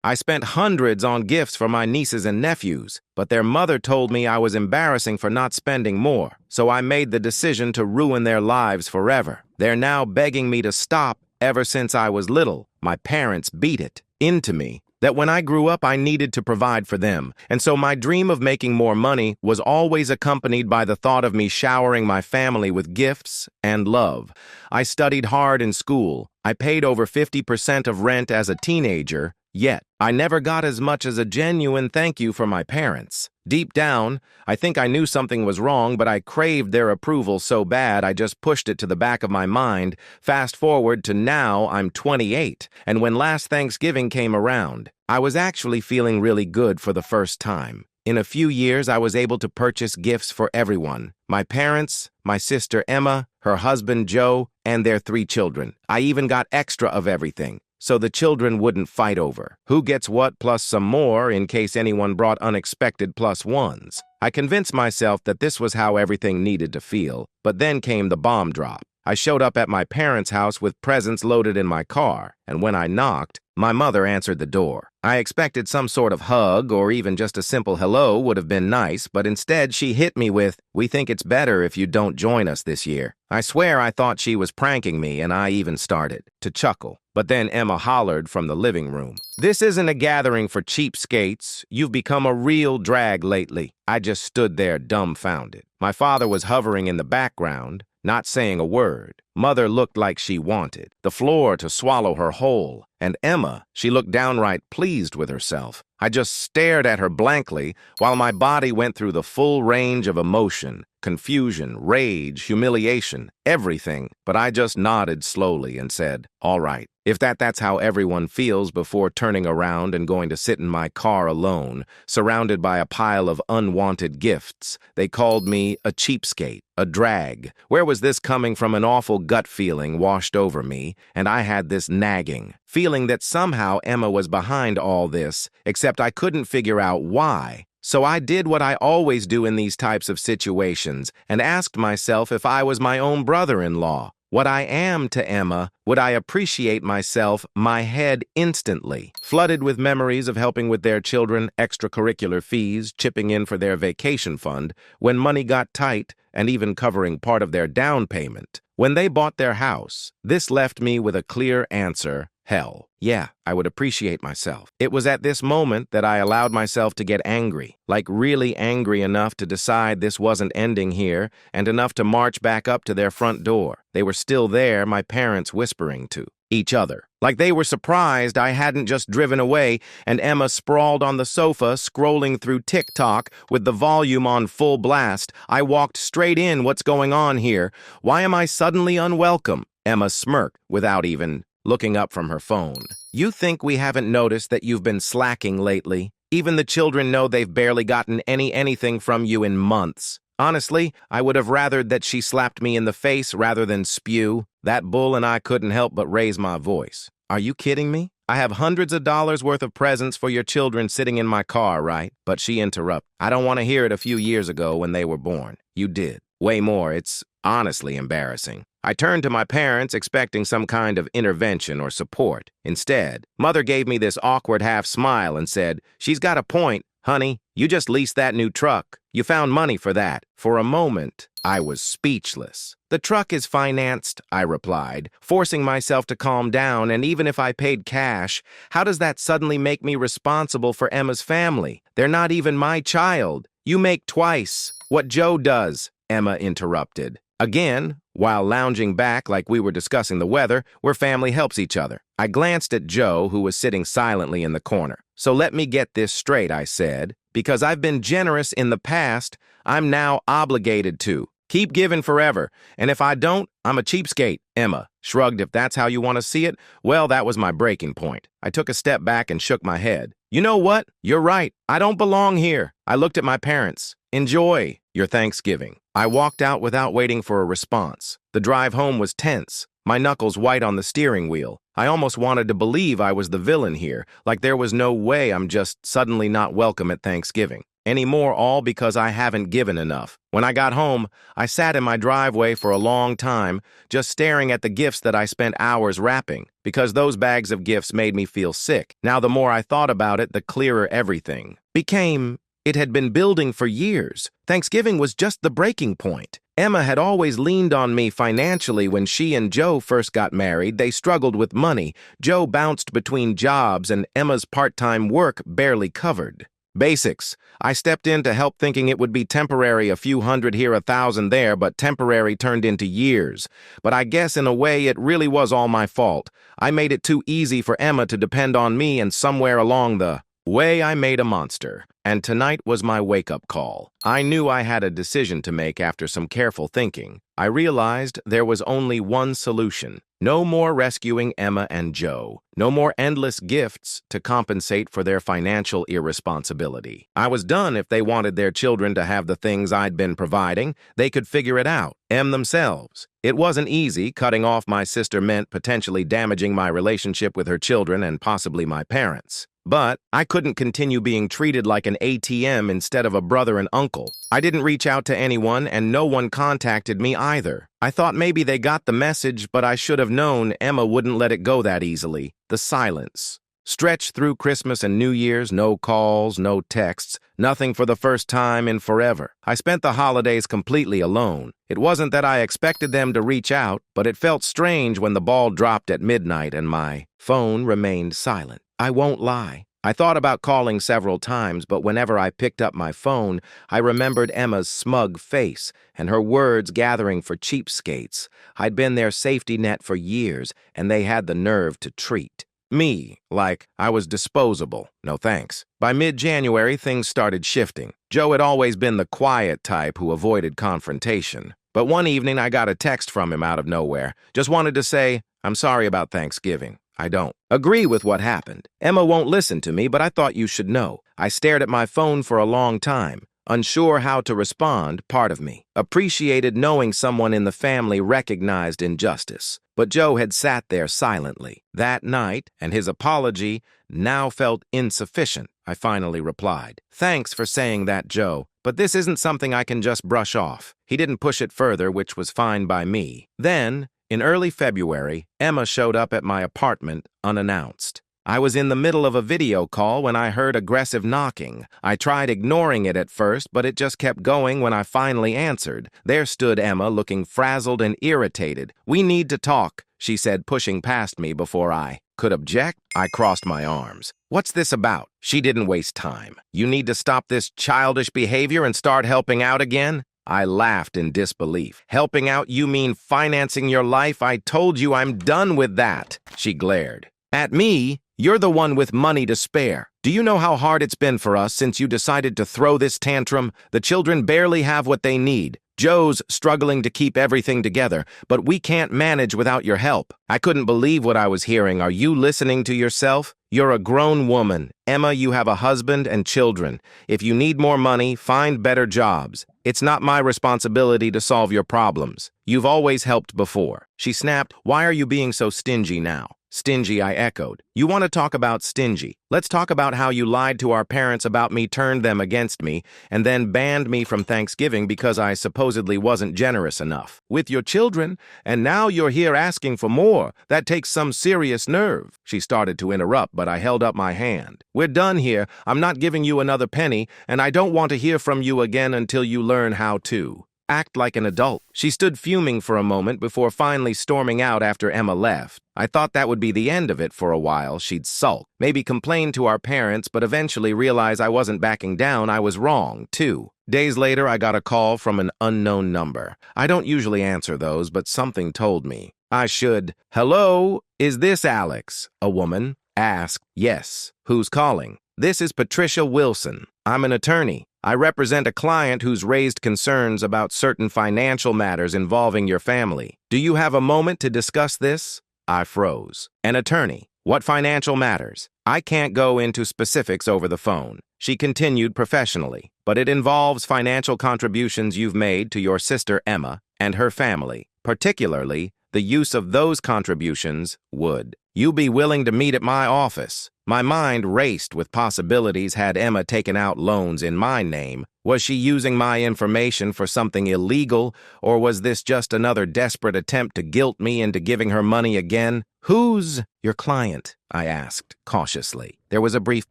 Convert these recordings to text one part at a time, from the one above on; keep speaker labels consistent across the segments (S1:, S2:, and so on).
S1: I spent hundreds on gifts for my nieces and nephews, but their mother told me I was embarrassing for not spending more, so I made the decision to ruin their lives forever. They're now begging me to stop ever since I was little. My parents beat it into me that when I grew up I needed to provide for them, and so my dream of making more money was always accompanied by the thought of me showering my family with gifts and love. I studied hard in school. I paid over 50% of rent as a teenager, yet I never got as much as a genuine thank you from my parents. Deep down, I think I knew something was wrong, but I craved their approval so bad I just pushed it to the back of my mind. Fast forward to now, I'm 28, and when last Thanksgiving came around, I was actually feeling really good for the first time. In a few years, I was able to purchase gifts for everyone. My parents, my sister Emma, her husband Joe, and their 3 children. I even got extra of everything, so the children wouldn't fight over who gets what plus some more in case anyone brought unexpected plus ones. I convinced myself that this was how everything needed to feel, but then came the bomb drop. I showed up at my parents' house with presents loaded in my car, and when I knocked, my mother answered the door. I expected some sort of hug or even just a simple hello would have been nice, but instead she hit me with, "We think it's better if you don't join us this year." I swear I thought she was pranking me, and I even started to chuckle. But then Emma hollered from the living room, "This isn't a gathering for cheapskates. You've become a real drag lately." I just stood there dumbfounded. My father was hovering in the background, not saying a word. Mother looked like she wanted the floor to swallow her whole, and Emma, she looked downright pleased with herself. I just stared at her blankly while my body went through the full range of emotion, confusion, rage, humiliation, everything, but I just nodded slowly and said, "All right. If that's how everyone feels," before turning around and going to sit in my car alone, surrounded by a pile of unwanted gifts. They called me a cheapskate, a drag. Where was this coming from? An awful gut feeling washed over me, and I had this nagging feeling that somehow Emma was behind all this, except I couldn't figure out why. So I did what I always do in these types of situations and asked myself if I was my own brother-in-law. What I am to Emma, would I appreciate myself? My head instantly flooded with memories of helping with their children, extracurricular fees, chipping in for their vacation fund, when money got tight, and even covering part of their down payment. When they bought their house, this left me with a clear answer: hell, yeah, I would appreciate myself. It was at this moment that I allowed myself to get angry, like really angry enough to decide this wasn't ending here, and enough to march back up to their front door. They were still there, my parents whispering to each other, like they were surprised I hadn't just driven away, and Emma sprawled on the sofa, scrolling through TikTok with the volume on full blast. I walked straight in. What's going on here? Why am I suddenly unwelcome? Emma smirked without even looking up from her phone. "You think we haven't noticed that you've been slacking lately? Even the children know they've barely gotten anything from you in months." Honestly, I would have rathered that she slapped me in the face rather than spew. That bull and I couldn't help but raise my voice. "Are you kidding me? I have hundreds of dollars worth of presents for your children sitting in my car, right?" But she interrupted. "I don't want to hear it. A few years ago when they were born, you did way more. It's honestly embarrassing." I turned to my parents expecting some kind of intervention or support. Instead, Mother gave me this awkward half smile and said, "She's got a point, honey. You just leased that new truck. You found money for that." For a moment, I was speechless. "The truck is financed," I replied, forcing myself to calm down, "and even if I paid cash, how does that suddenly make me responsible for Emma's family? They're not even my child. You make twice what Joe does," Emma interrupted. Again, while lounging back like we were discussing the weather, where family helps each other. I glanced at Joe, who was sitting silently in the corner. "So let me get this straight," I said. "Because I've been generous in the past, I'm now obligated to keep giving forever. And if I don't, I'm a cheapskate." Emma shrugged. "If that's how you want to see it, well, that was my breaking point." I took a step back and shook my head. "You know what? You're right. I don't belong here." I looked at my parents. "Enjoy your Thanksgiving." I walked out without waiting for a response. The drive home was tense, my knuckles white on the steering wheel. I almost wanted to believe I was the villain here, like there was no way I'm just suddenly not welcome at Thanksgiving. anymore, all because I haven't given enough. When I got home, I sat in my driveway for a long time, just staring at the gifts that I spent hours wrapping, because those bags of gifts made me feel sick. Now, the more I thought about it, the clearer everything became. It had been building for years. Thanksgiving was just the breaking point. Emma had always leaned on me financially. When she and Joe first got married, they struggled with money. Joe bounced between jobs, and Emma's part-time work barely covered basics. I stepped in to help, thinking it would be temporary, a few hundred here, 1,000 there, but temporary turned into years. But I guess in a way it really was all my fault. I made it too easy for Emma to depend on me, and somewhere along the way I made a monster. And tonight was my wake-up call. I knew I had a decision to make after some careful thinking. I realized there was only one solution. No more rescuing Emma and Joe. No more endless gifts to compensate for their financial irresponsibility. I was done. If they wanted their children to have the things I'd been providing, they could figure it out, themselves. It wasn't easy. Cutting off my sister meant potentially damaging my relationship with her children and possibly my parents. But I couldn't continue being treated like an ATM instead of a brother and uncle. I didn't reach out to anyone, and no one contacted me either. I thought maybe they got the message, but I should have known Emma wouldn't let it go that easily. The silence stretched through Christmas and New Year's. No calls, no texts, nothing for the first time in forever. I spent the holidays completely alone. It wasn't that I expected them to reach out, but it felt strange when the ball dropped at midnight and my phone remained silent. I won't lie. I thought about calling several times, but whenever I picked up my phone, I remembered Emma's smug face and her words gathering for cheapskates. I'd been their safety net for years, and they had the nerve to treat me like I was disposable. No thanks. By mid-January, things started shifting. Joe had always been the quiet type who avoided confrontation. But one evening, I got a text from him out of nowhere. Just wanted to say, "I'm sorry about Thanksgiving. I don't agree with what happened. Emma won't listen to me, but I thought you should know." I stared at my phone for a long time, unsure how to respond. Part of me appreciated knowing someone in the family recognized injustice. But Joe had sat there silently that night, and his apology now felt insufficient. I finally replied, "Thanks for saying that, Joe, but this isn't something I can just brush off." He didn't push it further, which was fine by me. Then, in early February, Emma showed up at my apartment unannounced. I was in the middle of a video call when I heard aggressive knocking. I tried ignoring it at first, but it just kept going. When I finally answered, there stood Emma, looking frazzled and irritated. "We need to talk," she said, pushing past me before I could object. I crossed my arms. "What's this about?" She didn't waste time. "You need to stop this childish behavior and start helping out again?" I laughed in disbelief. "Helping out? You mean financing your life? I told you I'm done with that." She glared at me. "You're the one with money to spare. Do you know how hard it's been for us since you decided to throw this tantrum? The children barely have what they need. Joe's struggling to keep everything together, but we can't manage without your help." I couldn't believe what I was hearing. "Are you listening to yourself? You're a grown woman. Emma, you have a husband and children. If you need more money, find better jobs. It's not my responsibility to solve your problems. You've always helped before." She snapped, "Why are you being so stingy now?" "Stingy," I echoed. "You want to talk about stingy? Let's talk about how you lied to our parents about me, turned them against me, and then banned me from Thanksgiving because I supposedly wasn't generous enough with your children, and now you're here asking for more. That takes some serious nerve." She started to interrupt, but I held up my hand. "We're done here. I'm not giving you another penny, and I don't want to hear from you again until you learn how to act like an adult." She stood fuming for a moment before finally storming out after Emma left. I thought that would be the end of it. For a while, she'd sulk, maybe complain to our parents, but eventually realize I wasn't backing down. I was wrong, too. Days later, I got a call from an unknown number. I don't usually answer those, but something told me I should. "Hello, is this Alex?" a woman asked. "Yes." "Who's calling?" "This is Patricia Wilson. I'm an attorney. I represent a client who's raised concerns about certain financial matters involving your family. Do you have a moment to discuss this?" I froze. "An attorney? What financial matters?" "I can't go into specifics over the phone," she continued professionally, "but it involves financial contributions you've made to your sister Emma and her family. Particularly, the use of those contributions would. You be willing to meet at my office?" My mind raced with possibilities. Had Emma taken out loans in my name? Was she using my information for something illegal, or was this just another desperate attempt to guilt me into giving her money again? "Who's your client?" I asked cautiously. There was a brief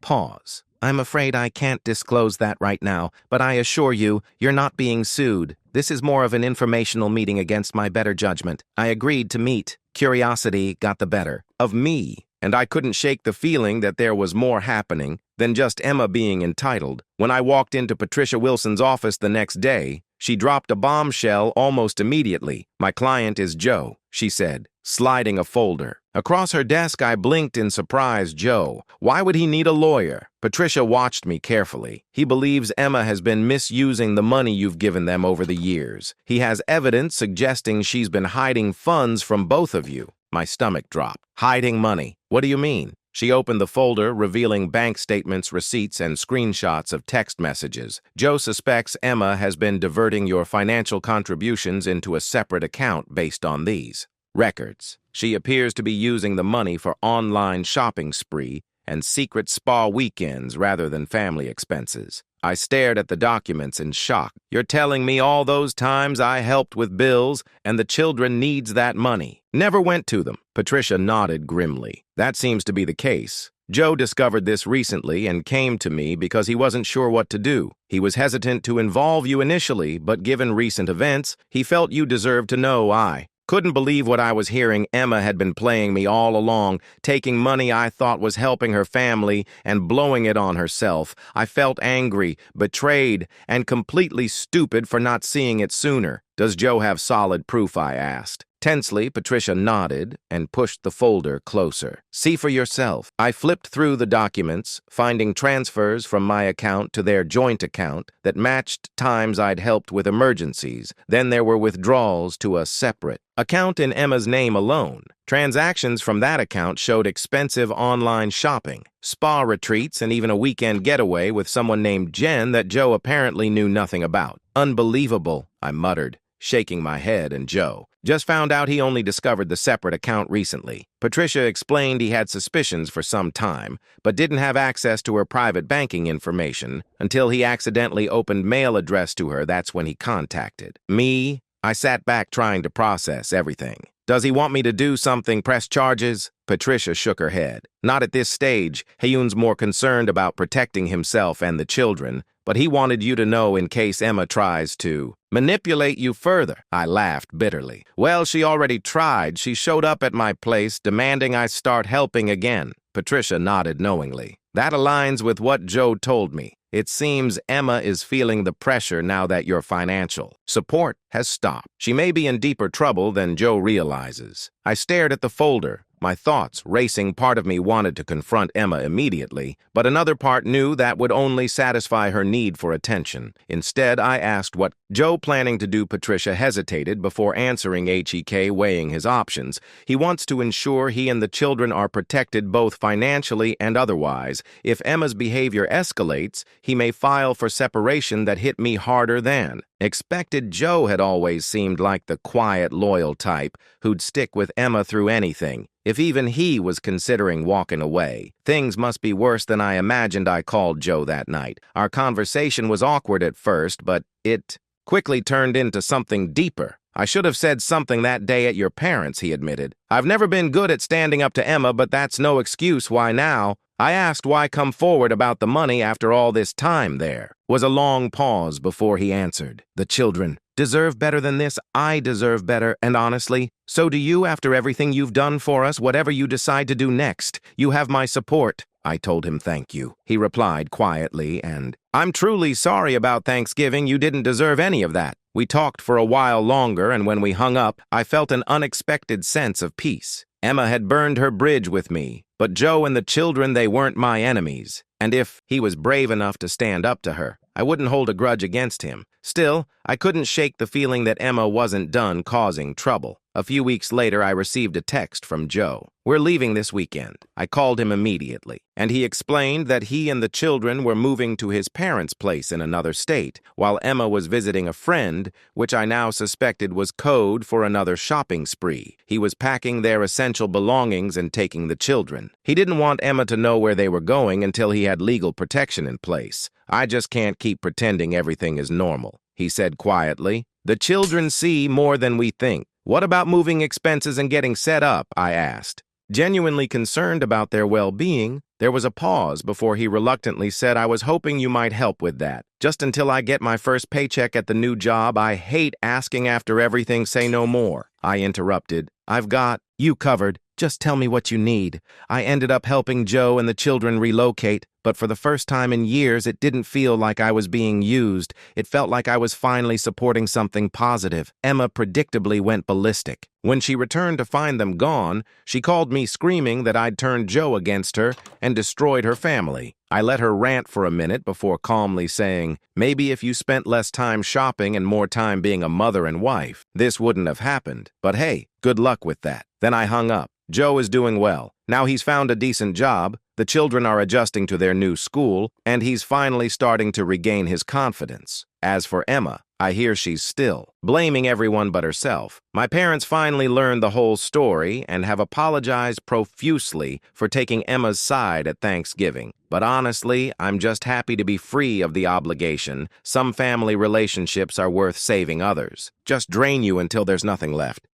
S1: pause. "I'm afraid I can't disclose that right now, but I assure you, you're not being sued. This is more of an informational meeting against my better judgment." I agreed to meet. Curiosity got the better of me, and I couldn't shake the feeling that there was more happening than just Emma being entitled. When I walked into Patricia Wilson's office the next day, she dropped a bombshell almost immediately. "My client is Joe," she said, sliding a folder across her desk. I blinked in surprise. "Joe? Why would he need a lawyer?" Patricia watched me carefully. "He believes Emma has been misusing the money you've given them over the years. He has evidence suggesting she's been hiding funds from both of you." My stomach dropped. "Hiding money? What do you mean?" She opened the folder, revealing bank statements, receipts, and screenshots of text messages. "Joe suspects Emma has been diverting your financial contributions into a separate account based on these records. She appears to be using the money for online shopping spree and secret spa weekends rather than family expenses." I stared at the documents in shock. "You're telling me all those times I helped with bills and the children needs that money never went to them?" Patricia nodded grimly. "That seems to be the case. Joe discovered this recently and came to me because he wasn't sure what to do. He was hesitant to involve you initially, but given recent events, he felt you deserved to know." I couldn't believe what I was hearing. Emma had been playing me all along, taking money I thought was helping her family and blowing it on herself. I felt angry, betrayed, and completely stupid for not seeing it sooner. "Does Joe have solid proof?" I asked. Tensely, Patricia nodded and pushed the folder closer. "See for yourself." I flipped through the documents, finding transfers from my account to their joint account that matched times I'd helped with emergencies. Then there were withdrawals to a separate account in Emma's name alone. Transactions from that account showed expensive online shopping, spa retreats, and even a weekend getaway with someone named Jen that Joe apparently knew nothing about. "Unbelievable," I muttered, shaking my head. "And Joe just found out he only discovered the separate account recently." Patricia explained he had suspicions for some time, but didn't have access to her private banking information until he accidentally opened mail address to her. That's when he contacted me. I sat back trying to process everything. "Does he want me to do something, press charges?" Patricia shook her head. "Not at this stage. Hyun's more concerned about protecting himself and the children, but he wanted you to know in case Emma tries to manipulate you further." I laughed bitterly. "Well, she already tried. She showed up at my place demanding I start helping again." Patricia nodded knowingly. "That aligns with what Joe told me. It seems Emma is feeling the pressure now that your financial support has stopped. She may be in deeper trouble than Joe realizes." I stared at the folder, my thoughts racing. Part of me wanted to confront Emma immediately, but another part knew that would only satisfy her need for attention. Instead, I asked what Joe planning to do. Patricia hesitated before answering. HEK weighing his options. "He wants to ensure he and the children are protected both financially and otherwise. If Emma's behavior escalates, he may file for separation. That hit me harder than expected. Joe had always seemed like the quiet, loyal type who'd stick with Emma through anything. If even he was considering walking away, things must be worse than I imagined. I called Joe that night. Our conversation was awkward at first, but it quickly turned into something deeper. "I should have said something that day at your parents'," he admitted. "I've never been good at standing up to Emma, but that's no excuse. Why now?" I asked why come forward about the money after all this time. There was a long pause before he answered. "The children deserve better than this. I deserve better, and honestly, so do you. After everything you've done for us, whatever you decide to do next, you have my support." I told him thank you. He replied quietly, "And I'm truly sorry about Thanksgiving. You didn't deserve any of that." We talked for a while longer, and when we hung up, I felt an unexpected sense of peace. Emma had burned her bridge with me, but Joe and the children, they weren't my enemies. And if he was brave enough to stand up to her, I wouldn't hold a grudge against him. Still, I couldn't shake the feeling that Emma wasn't done causing trouble. A few weeks later, I received a text from Joe. "We're leaving this weekend." I called him immediately, and he explained that he and the children were moving to his parents' place in another state, while Emma was visiting a friend, which I now suspected was code for another shopping spree. He was packing their essential belongings and taking the children. He didn't want Emma to know where they were going until he had legal protection in place. "I just can't keep pretending everything is normal," he said quietly. "The children see more than we think." "What about moving expenses and getting set up?" I asked. Genuinely concerned about their well-being, there was a pause before he reluctantly said, "I was hoping you might help with that. Just until I get my first paycheck at the new job, I hate asking after everything, say no more." I interrupted. "I've got you covered. Just tell me what you need." I ended up helping Joe and the children relocate, but for the first time in years, it didn't feel like I was being used. It felt like I was finally supporting something positive. Emma predictably went ballistic. When she returned to find them gone, she called me screaming that I'd turned Joe against her and destroyed her family. I let her rant for a minute before calmly saying, "Maybe if you spent less time shopping and more time being a mother and wife, this wouldn't have happened. But hey, good luck with that." Then I hung up. Joe is doing well. Now he's found a decent job, the children are adjusting to their new school, and he's finally starting to regain his confidence. As for Emma, I hear she's still blaming everyone but herself. My parents finally learned the whole story and have apologized profusely for taking Emma's side at Thanksgiving. But honestly, I'm just happy to be free of the obligation. Some family relationships are worth saving others. Just drain you until there's nothing left.